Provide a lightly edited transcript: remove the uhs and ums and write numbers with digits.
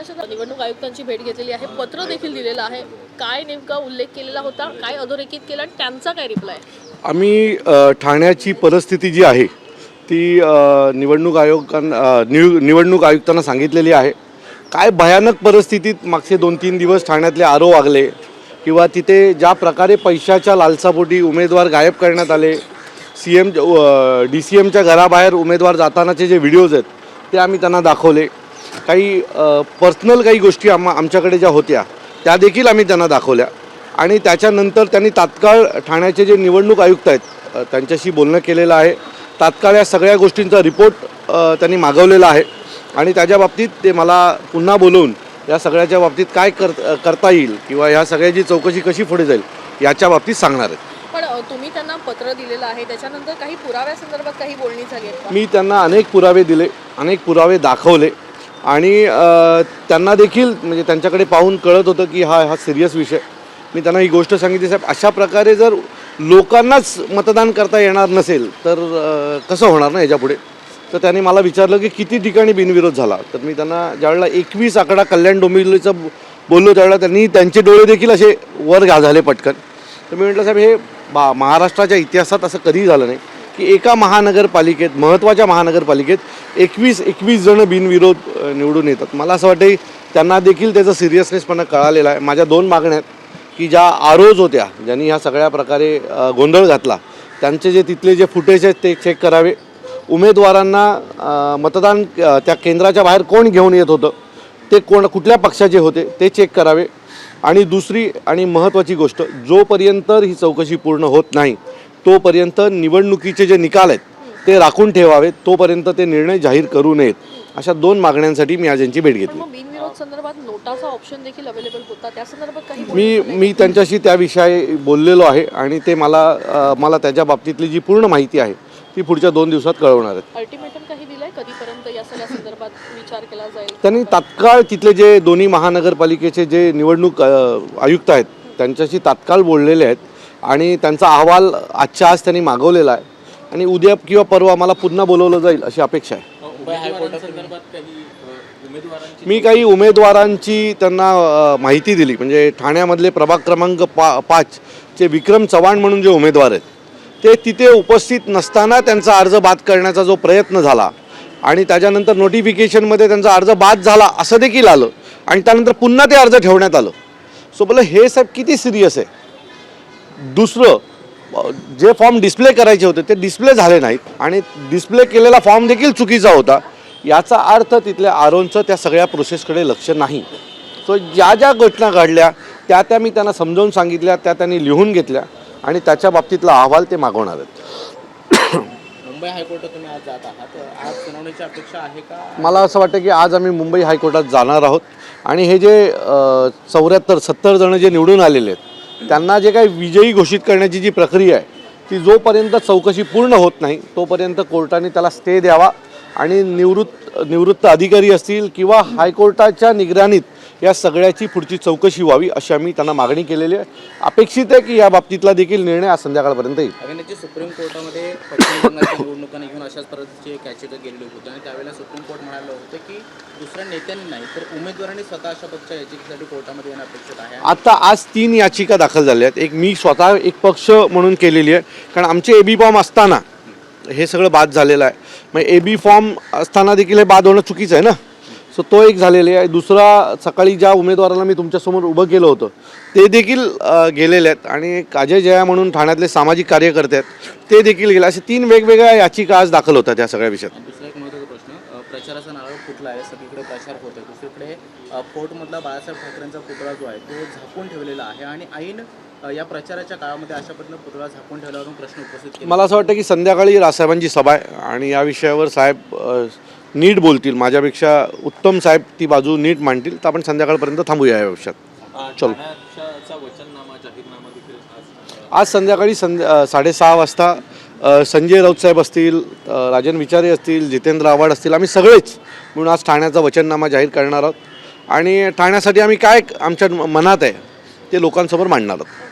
परिषद निवडणूक आयुक्तांची भेट घेतलेली आहे, पत्र देखील दिलेलं आहे. काय नेमका उल्लेख केलेला होता, काय अधोरेखित केलं आणि त्यांचा काय रिप्लाय? आम्ही ठाण्याची परिस्थिती जी आहे ती निवडणूक आयुक्तांना सांगितलेली आहे. काय भयानक परिस्थितीत मागचे 2-3 दिवस ठाण्यातले आरो वागले किंवा तिथे ज्या प्रकारे पैशाच्या लालसापोटी उमेदवार गायब करण्यात आले, DCMच्या घराबाहेर उमेदवार जातानाचे जे व्हिडिओज आहेत ते आम्ही त्यांना दाखवले. काही पर्सनल काही गोष्टी आमच्याकडे ज्या होत्या त्या देखील आम्ही त्यांना दाखवल्या आणि त्याच्यानंतर त्यांनी तात्काळ ठाण्याचे जे निवडणूक आयुक्त आहेत त्यांच्याशी बोलणं केलेलं आहे. तात्काळ या सगळ्या गोष्टींचा रिपोर्ट त्यांनी मागवलेला आहे आणि त्याच्या बाबतीत ते मला पुन्हा बोलवून या सगळ्याच्या बाबतीत काय करता येईल किंवा ह्या सगळ्याची चौकशी कशी पुढे जाईल याच्या बाबतीत सांगणार आहेत. पण तुम्ही त्यांना पत्र दिलेलं आहे, त्याच्यानंतर काही पुराव्यासंदर्भात काही बोलणी झाली आहे? मी त्यांना अनेक पुरावे दिले, अनेक पुरावे दाखवले आणि त्यांना देखील म्हणजे त्यांच्याकडे पाहून कळत होतं की हा सिरियस विषय. मी त्यांना ही गोष्ट सांगितली, साहेब अशा प्रकारे जर लोकांनाच मतदान करता येणार नसेल तर कसं होणार ना याच्यापुढे. तर त्यांनी मला विचारलं की किती ठिकाणी बिनविरोध झाला. तर मी त्यांना ज्यावेळेला 21 आकडा कल्याण डोंबिवलीचं बोललो त्यावेळेला त्यांनी त्यांचे डोळे देखील असे वर झाले पटकन. तर मी म्हटलं साहेब हे महाराष्ट्राच्या इतिहासात असं कधीही झालं नाही की एका महानगरपालिकेत, महत्त्वाच्या महानगरपालिकेत 21 जण बिनविरोध निवडून येतात. मला असं वाटतं त्यांना देखील त्याचा सिरियसनेसपणा कळालेला आहे. माझ्या 2 मागण्या आहेत की ज्या आरोज होत्या ज्यांनी ह्या सगळ्या प्रकारे गोंधळ घातला त्यांचे जे तिथले जे फुटेज आहेत ते चेक करावे. उमेदवारांना मतदान त्या केंद्राच्या बाहेर कोण घेऊन येत होतं ते कुठल्या पक्षाचे होते ते चेक करावे. आणि दुसरी आणि महत्त्वाची गोष्ट, जोपर्यंत ही चौकशी पूर्ण होत नाही तोपर्यंत निवडणुकीचे जे निकाल आहेत ते राखून ठेवावेत, तोपर्यंत ते निर्णय जाहीर करू नयेत. अशा 2 मागण्यांसाठी मी आज यांची भेट घेतली. बिनविरोध संदर्भात नोटाचा ऑप्शन देखील अवेलेबल होता, त्या संदर्भात काही मी त्यांच्याशी त्याविषयी बोललेलो आहे आणि ते मला त्याच्या बाबतीतली जी पूर्ण माहिती आहे ती पुढच्या 2 दिवसात कळवणार आहेत. अल्टिमेटम काही दिलंय कधीपर्यंत या सगळ्या संदर्भात विचार केला जाईल? त्यांनी तात्काळ तिथले जे दोन्ही महानगरपालिकेचे जे निवडणूक आयुक्त आहेत त्यांच्याशी तात्काळ बोललेले आहेत आणि त्यांचा अहवाल आजच्या आज त्यांनी मागवलेला आहे आणि उद्या किंवा परवा मला पुन्हा बोलवलं जाईल अशी अपेक्षा आहे. मी काही उमेदवारांची त्यांना माहिती दिली. म्हणजे ठाण्यामधले प्रभाग क्रमांक 5 चे विक्रम चव्हाण म्हणून जे उमेदवार आहेत ते तिथे उपस्थित नसताना त्यांचा अर्ज बाद करण्याचा जो प्रयत्न झाला आणि त्याच्यानंतर नोटिफिकेशनमध्ये त्यांचा अर्ज बाद झाला असं देखील आलं आणि त्यानंतर पुन्हा ते अर्ज ठेवण्यात आलं. सो बोला हे साहेब किती सिरियस आहे. दुसरं, जे फॉर्म डिस्प्ले करायचे होते ते डिस्प्ले झाले नाहीत आणि डिस्प्ले केलेला फॉर्म देखील चुकीचा होता. याचा अर्थ तिथल्या आरोंचं त्या सगळ्या प्रोसेसकडे लक्ष नाही. सो ज्या ज्या घटना घडल्या त्या मी त्यांना समजावून सांगितल्या, त्या त्यांनी लिहून घेतल्या आणि त्याच्या बाबतीतला अहवाल ते मागवणार आहेत. मुंबई हायकोर्टात तुम्ही आज जात आहात, आज सुनावणीची अपेक्षा आहे का? मला असं वाटतं की आज आम्ही मुंबई हायकोर्टात जाणार आहोत आणि हे जे 74-70 जण जे निवडून आलेले आहेत त्यांना जे काही विजयी घोषित करण्याची जी प्रक्रिया आहे ती जोपर्यंत चौकशी पूर्ण होत नाही तोपर्यंत कोर्टाने त्याला स्टे द्यावा आणि निवृत्त अधिकारी असतील किंवा हायकोर्टाच्या निगराणीत या सगळ्याची पुढची चौकशी व्हावी अशी आम्ही त्यांना मागणी केलेली आहे. अपेक्षित आहे की या बाबतीतला देखील निर्णय आज संध्याकाळपर्यंत येईल. अभिनेत्री सुप्रीम कोर्टामध्ये पश्चिम बंगालच्या निवडणुकांना घेऊन अशाच पद्धतीची एक याचिका गेलेली होती आणि त्यावेळेला सुप्रीम कोर्ट म्हणालं होतं की दुसऱ्या नेत्यांनी नाही तर उमेदवारांनी स्वतः अशा पक्षाच्या याचिकेसाठी कोर्टामध्ये येणं अपेक्षित आहे. आता आज 3 याचिका दाखल झाल्या आहेत. एक मी स्वतः एक पक्ष म्हणून केलेली आहे कारण आमचे AB फॉर्म असताना हे सगळं बाद झालेलं आहे. मग AB फॉर्म असताना देखील हे बाद होणं चुकीचं आहे ना. सो तो एक झालेला आहे. दुसरा, सकाळी ज्या उमेदवाराला मी तुमच्यासमोर उभं केलं होतं ते देखील गेलेले आहेत आणि एक अजय जया म्हणून ठाण्यातले सामाजिक कार्यकर्ते आहेत ते देखील गेले. असे 3 वेगवेगळ्या याचिका आज दाखल होतात या सगळ्या विषयात. दुसरा एक महत्त्वाचा प्रश्न, प्रचाराचा नारळ फुटला आहे, सगळीकडे प्रचार होत आहे, दुसरीकडे फोर्टमधला बाळासाहेब ठाकरेंचा पुतळा जो आहे तो झाकून ठेवलेला आहे आणि ऐन या प्रचाराच्या काळामध्ये अशा पद्धतीनं पुतळा झाकून ठेवल्यावरून प्रश्न उपस्थित केला. मला असं वाटतं की संध्याकाळी राजसाहेबांची सभा आहे आणि या विषयावर साहेब नीट बोलतील. माझ्यापेक्षा उत्तम साहेब ती बाजू नीट मांडतील. तर आपण संध्याकाळपर्यंत थांबूया या विषयात. चलो, आज संध्याकाळी 6:30 वाजता संजय राऊत साहेब असतील, राजन विचारे असतील, जितेंद्र आव्हाड असतील, आम्ही सगळेच म्हणून आज ठाण्याचा वचननामा जाहीर करणार आहोत आणि ठाण्यासाठी आम्ही काय आमच्या मनात आहे ते लोकांसमोर मांडणार आहोत.